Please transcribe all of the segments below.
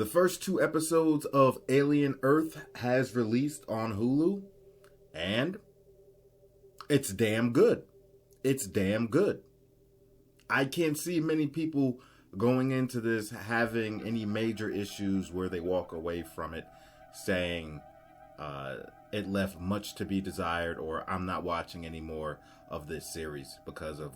The first 2 episodes of Alien Earth has released on Hulu, and it's damn good. It's damn good. I can't see many people going into this having any major issues where they walk away from it saying it left much to be desired, or I'm not watching any more of this series because of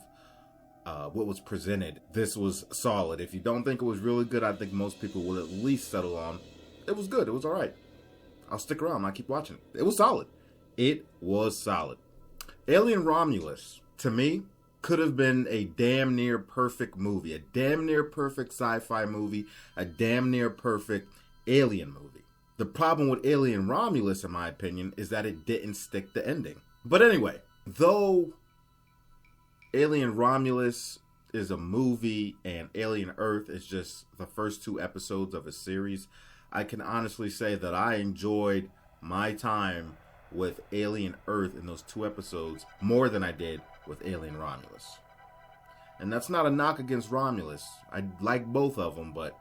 what was presented. This was solid. If you don't think it was really good, I think most people will at least settle on it was good. It was all right. I'll stick around. I'll keep watching it. It was solid. It was solid. Alien Romulus, to me, could have been a damn near perfect movie, a damn near perfect sci-fi movie, a damn near perfect alien movie. The problem with Alien Romulus, in my opinion, is that it didn't stick the ending. But anyway, though Alien Romulus is a movie and Alien Earth is just the first 2 episodes of a series, I can honestly say that I enjoyed my time with Alien Earth in those 2 episodes more than I did with Alien Romulus. And that's not a knock against Romulus. I like both of them, but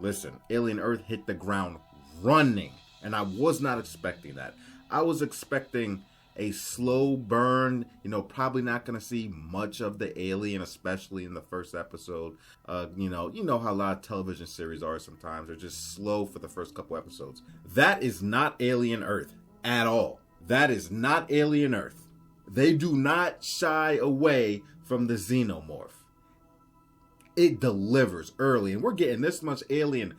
listen, Alien Earth hit the ground running, and I was not expecting that. I was expecting a slow burn, probably not going to see much of the alien, especially in the first episode. You know how a lot of television series are sometimes. They're just slow for the first couple episodes. That is not Alien Earth at all. That is not Alien Earth. They do not shy away from the xenomorph. It delivers early, and we're getting this much alien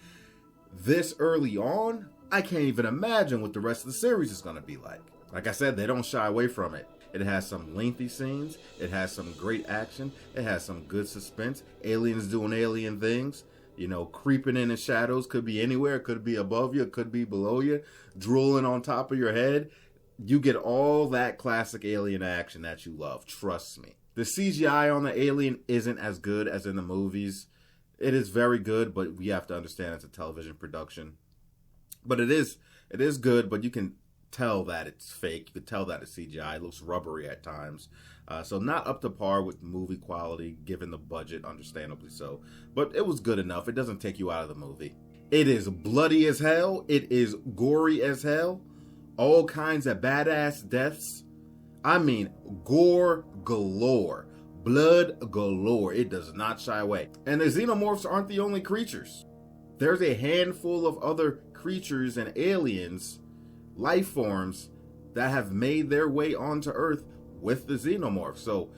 this early on. I can't even imagine what the rest of the series is going to be like. Like I said, they don't shy away from it. It has some lengthy scenes. It has some great action. It has some good suspense. Aliens doing alien things. Creeping in the shadows. Could be anywhere. It could be above you. It could be below you. Drooling on top of your head. You get all that classic alien action that you love. Trust me. The CGI on the alien isn't as good as in the movies. It is very good, but we have to understand it's a television production. But it is good, but you can tell that it's fake. You can tell that it's CGI. It looks rubbery at times. So not up to par with movie quality, given the budget, understandably so. But it was good enough. It doesn't take you out of the movie. It is bloody as hell. It is gory as hell. All kinds of badass deaths. I mean, gore galore. Blood galore. It does not shy away. And the xenomorphs aren't the only creatures. There's a handful of other creatures and aliens, life forms, that have made their way onto Earth with the xenomorph. So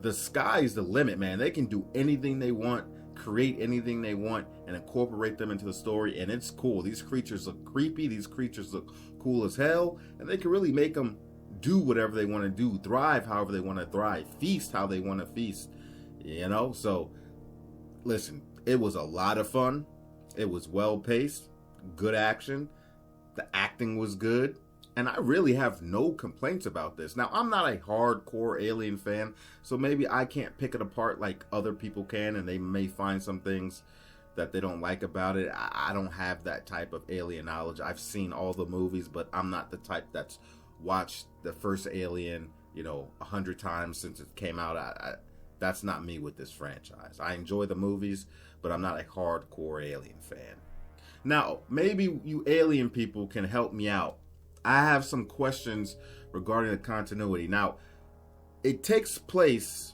the sky's the limit, man. They can do anything they want, create anything they want, and incorporate them into the story, and it's cool. These creatures look creepy. These creatures look cool as hell, and they can really make them do whatever they want to do, thrive however they want to thrive, feast how they want to feast, So listen, it was a lot of fun. It was well paced, good action. The acting was good, and I really have no complaints about this. Now, I'm not a hardcore Alien fan, so maybe I can't pick it apart like other people can, and they may find some things that they don't like about it. I don't have that type of alien knowledge. I've seen all the movies, but I'm not the type that's watched the first Alien, 100 times since it came out. That's not me with this franchise. I enjoy the movies, but I'm not a hardcore Alien fan. Now, maybe you alien people can help me out. I have some questions regarding the continuity. Now, it takes place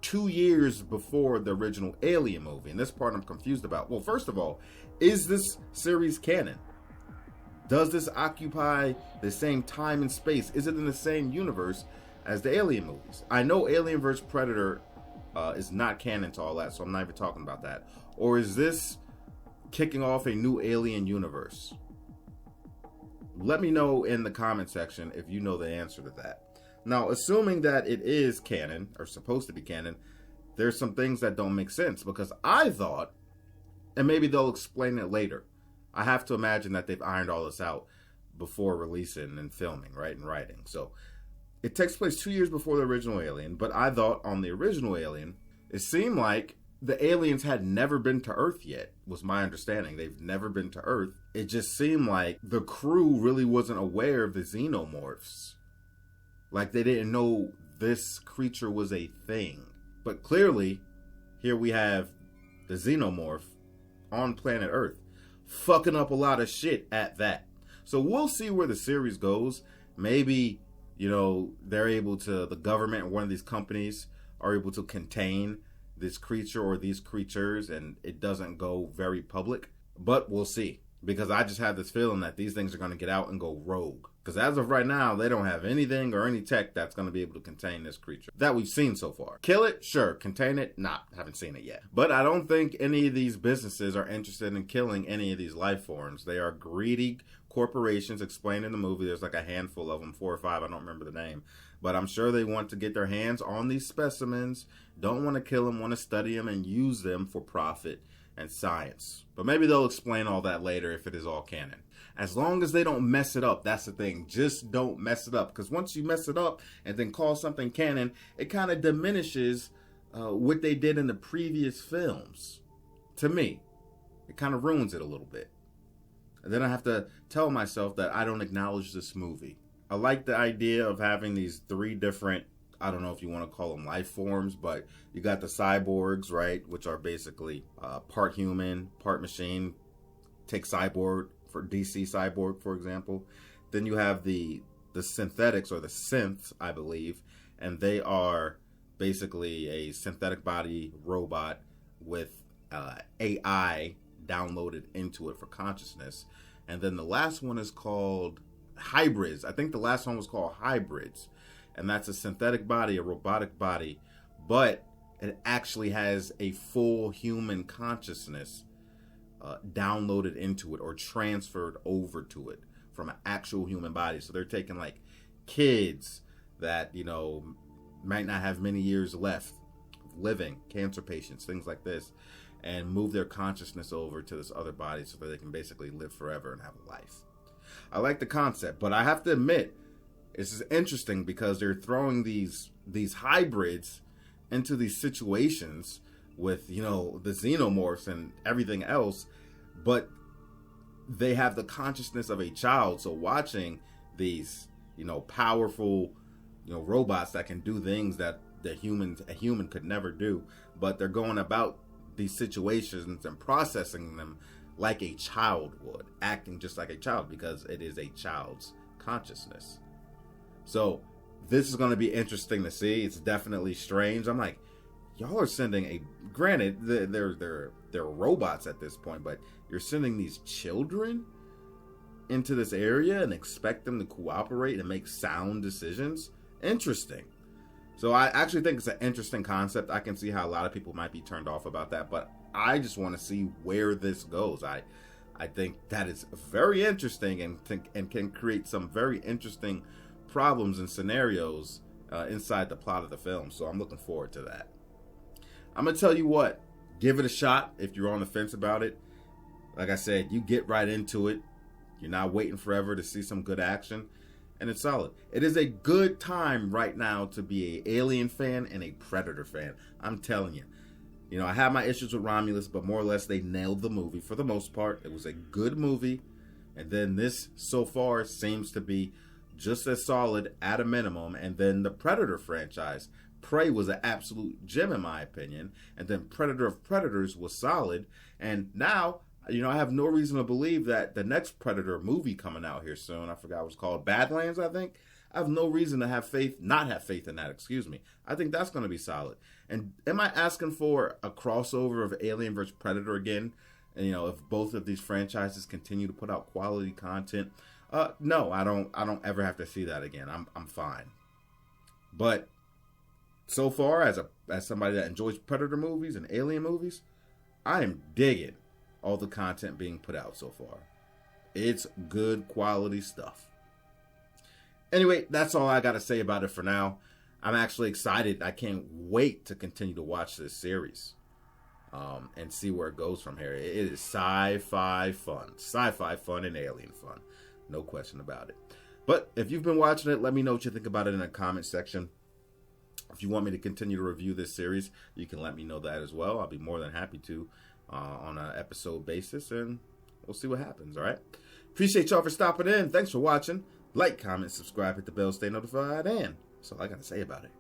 2 years before the original Alien movie, and this part I'm confused about. Well, first of all, is this series canon? Does this occupy the same time and space? Is it in the same universe as the Alien movies? I know Alien vs. Predator is not canon to all that, so I'm not even talking about that. Or is this kicking off a new Alien universe? Let me know in the comment section if you know the answer to that. Now, assuming that it is canon, or supposed to be canon, there's some things that don't make sense, because I thought, and maybe they'll explain it later, I have to imagine that they've ironed all this out before releasing and filming, right, and writing. So it takes place 2 years before the original Alien, but I thought on the original Alien, it seemed like the aliens had never been to Earth yet, was my understanding. They've never been to Earth. It just seemed like the crew really wasn't aware of the xenomorphs. Like they didn't know this creature was a thing. But clearly, here we have the xenomorph on planet Earth. fucking up a lot of shit at that. So we'll see where the series goes. Maybe, they're able to, the government or one of these companies are able to contain this creature or these creatures and it doesn't go very public. But we'll see. Because I just have this feeling that these things are going to get out and go rogue. Because as of right now, they don't have anything or any tech that's going to be able to contain this creature that we've seen so far. Kill it? Sure. Contain it? Nah, haven't seen it yet. But I don't think any of these businesses are interested in killing any of these life forms. They are greedy corporations explained in the movie. There's like a handful of them, 4 or 5. I don't remember the name. But I'm sure they want to get their hands on these specimens, don't want to kill them, want to study them and use them for profit and science. But maybe they'll explain all that later if it is all canon. As long as they don't mess it up, that's the thing. Just don't mess it up. Because once you mess it up and then call something canon, it kind of diminishes what they did in the previous films. To me, it kind of ruins it a little bit. And then I have to tell myself that I don't acknowledge this movie. I like the idea of having these 3 different, I don't know if you want to call them life forms, but you got the cyborgs, right? Which are basically part human, part machine. Take Cyborg for DC Cyborg, for example. Then you have the synthetics or the synths, I believe. And they are basically a synthetic body robot with AI downloaded into it for consciousness. And then the last one is called hybrids. I think the last one was called hybrids. And that's a synthetic body, a robotic body, but it actually has a full human consciousness downloaded into it or transferred over to it from an actual human body. So they're taking like kids that, might not have many years left living, cancer patients, things like this, and move their consciousness over to this other body so that they can basically live forever and have a life. I like the concept, but I have to admit, this is interesting because they're throwing these hybrids into these situations with, the xenomorphs and everything else, but they have the consciousness of a child. So watching these, powerful, robots that can do things that a human could never do, but they're going about these situations and processing them like a child would, acting just like a child because it is a child's consciousness. So this is going to be interesting to see. It's definitely strange. I'm like, y'all are sending granted, they're robots at this point, but you're sending these children into this area and expect them to cooperate and make sound decisions. Interesting. So I actually think it's an interesting concept. I can see how a lot of people might be turned off about that, but I just want to see where this goes. I think that is very interesting and can create some very interesting problems and scenarios inside the plot of the film. So I'm looking forward to that. I'm going to tell you what, give it a shot if you're on the fence about it. Like I said, you get right into it. You're not waiting forever to see some good action. And it's solid. It is a good time right now to be an Alien fan and a Predator fan. I'm telling you. I have my issues with Romulus, but more or less they nailed the movie for the most part. It was a good movie. And then this so far seems to be just as solid at a minimum. And then the Predator franchise. Prey was an absolute gem in my opinion. And then Predator of Predators was solid. And now, I have no reason to believe that the next Predator movie coming out here soon, I forgot what it's called, Badlands, I think. I have no reason to not have faith in that, excuse me. I think that's going to be solid. And am I asking for a crossover of Alien vs. Predator again? And, if both of these franchises continue to put out quality content? No, I don't ever have to see that again. I'm fine. But so far, as somebody that enjoys Predator movies and Alien movies, I am digging all the content being put out so far. It's good quality stuff. Anyway, that's all I got to say about it for now. I'm actually excited. I can't wait to continue to watch this series and see where it goes from here. It is sci-fi fun. Sci-fi fun and alien fun. No question about it. But if you've been watching it, let me know what you think about it in the comment section. If you want me to continue to review this series, you can let me know that as well. I'll be more than happy to on an episode basis, and we'll see what happens, all right? Appreciate y'all for stopping in. Thanks for watching. Like, comment, subscribe, hit the bell, stay notified, and that's all I got to say about it.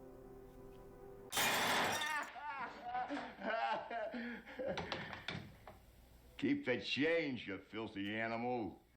Keep the change, you filthy animal.